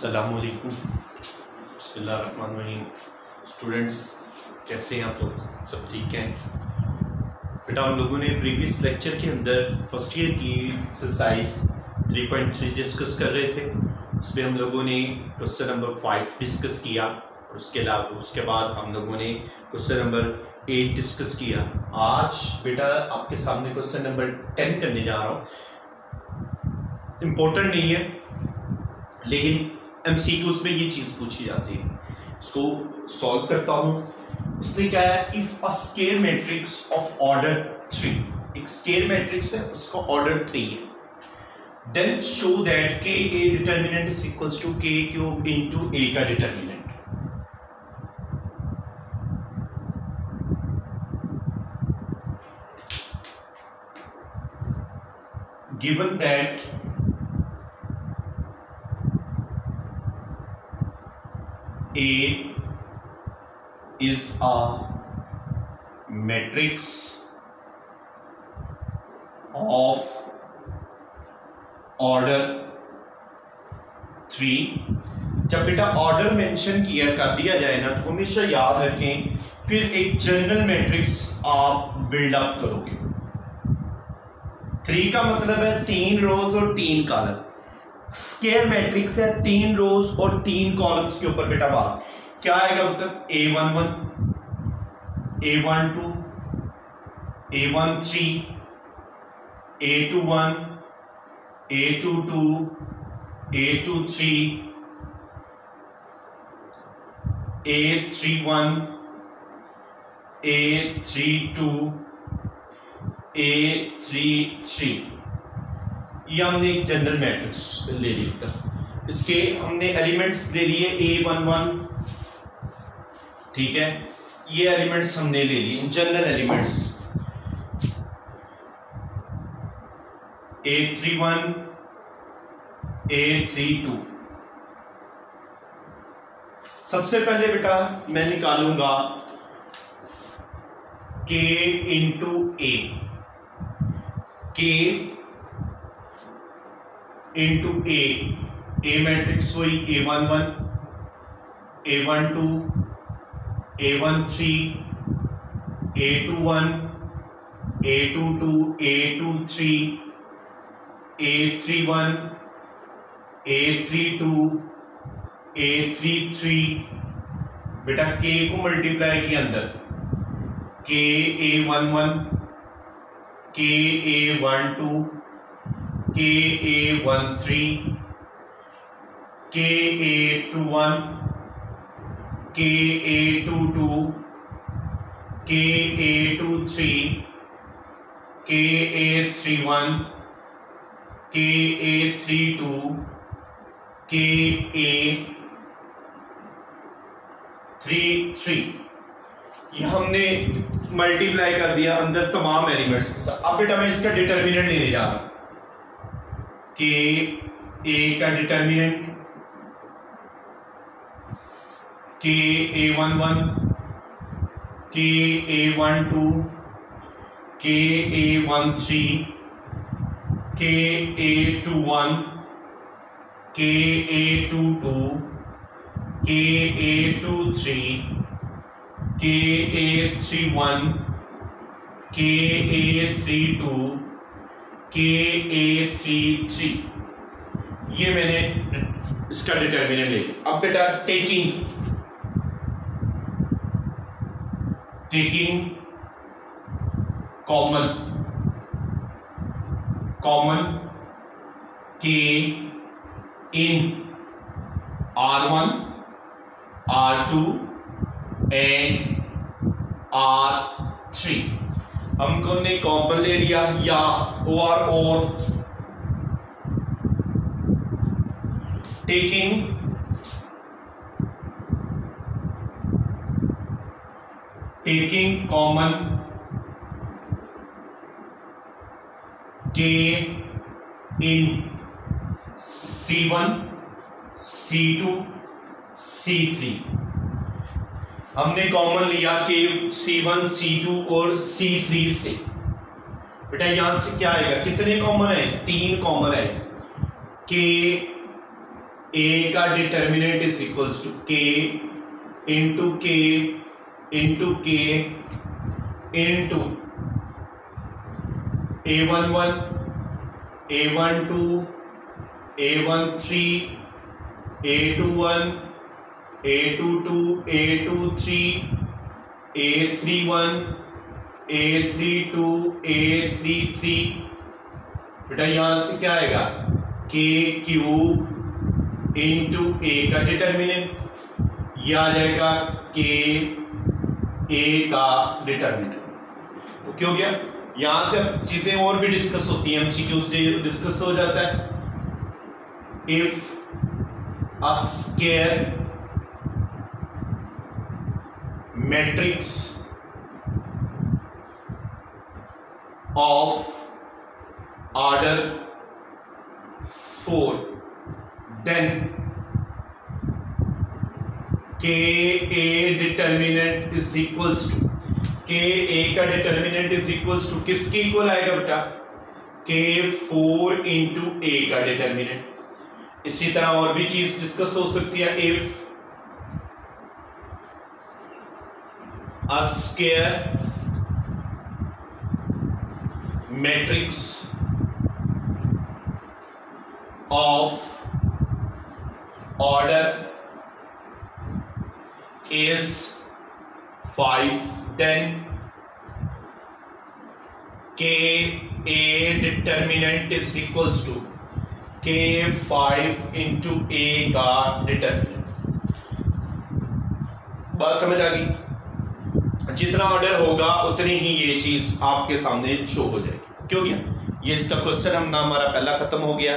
अस्सलामुअलैकुम बिस्मिल्लाहिर्रहमानिर्रहीम। स्टूडेंट्स कैसे हैं आप लोग? सब ठीक हैं? बेटा हम लोगों ने प्रीवियस लेक्चर के अंदर फर्स्ट ईयर की एक्सरसाइज 3.3 डिस्कस कर रहे थे। उसमें हम लोगों ने क्वेश्चन नंबर 5 डिस्कस किया और उसके बाद हम लोगों ने क्वेश्चन नंबर 8 डिस्कस किया। आज बेटा आपके सामने क्वेश्चन नंबर 10 करने जा रहा हूँ। इम्पोर्टेंट नहीं है लेकिन MCQs में ये चीज़ पूछी जाती है। इसको सॉल्व करता हूँ। उसने क्या है, if a square matrix of order 3, एक स्केयर मैट्रिक्स है उसका ऑर्डर 3 है, then show that K A determinant is equals to K cube into A का determinant. Given that A is a matrix of order 3। जब बेटा order mention किया कर दिया जाए ना तो हमेशा याद रखें फिर एक जनरल मैट्रिक्स आप बिल्डअप करोगे। 3 का मतलब है 3 रोज और 3 कॉलम। स्केयर मैट्रिक्स है 3 रोज और 3 कॉलम्स के ऊपर बेटा बात क्या आएगा, मतलब A11, A12, A13, A21, A22, A23, A31, A32, A33। ये हमने एक जनरल मैट्रिक्स ले ली। इसके हमने एलिमेंट्स ले लिए A11, ठीक है, ये एलिमेंट्स हमने ले लिए जनरल एलिमेंट्स। A31, A32। सबसे पहले बेटा मैं निकालूंगा K into A, K into A matrix वही A11, A12, A13, A21, A22, A23, A31, A32, A33। बेटा K को मल्टीप्लाई किया अंदर, K A11, K A12, K A13, K A21, K A22, K A23, K A31, K A32, K A33। ये हमने multiply कर दिया अंदर तमाम एलिमेंट्स के साथ। अब बेटा मैं इसका डिटर्मिनेंट लेने जा रहा हूं कि A का determinant K A11, K A12, K A13, K A21, K A22, K A23, K A31, K A32, K A33। ये मैंने इसका डिटर्मिनेंट ले लिया। अब बेटा taking common K in R1, R2 and R3। हमको ने कॉमन ले लिया या और टेकिंग कॉमन K इन C1, C2, C3। हमने कॉमन लिया कि C1, C2 और C3 से। बेटा यहां से क्या आएगा, कितने कॉमन है, 3 कॉमन है। K ए का डिटर्मिनेंट इज इक्वल्स टू के इंटू के इंटू के into A11 A12 A13 A21 A22 A23 A31 A32 A33। बेटा यहां से क्या आएगा के क्यूब इंटू ए का डिटर्मिनेंट, यह आ जाएगा के ए का डिटर्मिनेंट। ओके हो गया। यहां से अब चीजें और भी डिस्कस होती हैं, एमसीक्यूज डिस्कस हो जाता है। If a square matrix of order 4 then K A determinant is equals to, K A का डिटर्मिनेंट इज इक्वल्स टू किसके इक्वल आएगा बेटा, के 4 इंटू ए का डिटर्मिनेंट। इसी तरह और भी चीज डिस्कस हो सकती है। If a square matrix of order is 5 then k a determinant is equals to k 5 into a का डिटर्मिनेंट। बात समझ आ गई। जितना ऑर्डर होगा उतनी ही ये चीज आपके सामने शो हो जाएगी। क्यों गया ये इसका क्वेश्चन हमारा पहला खत्म हो गया।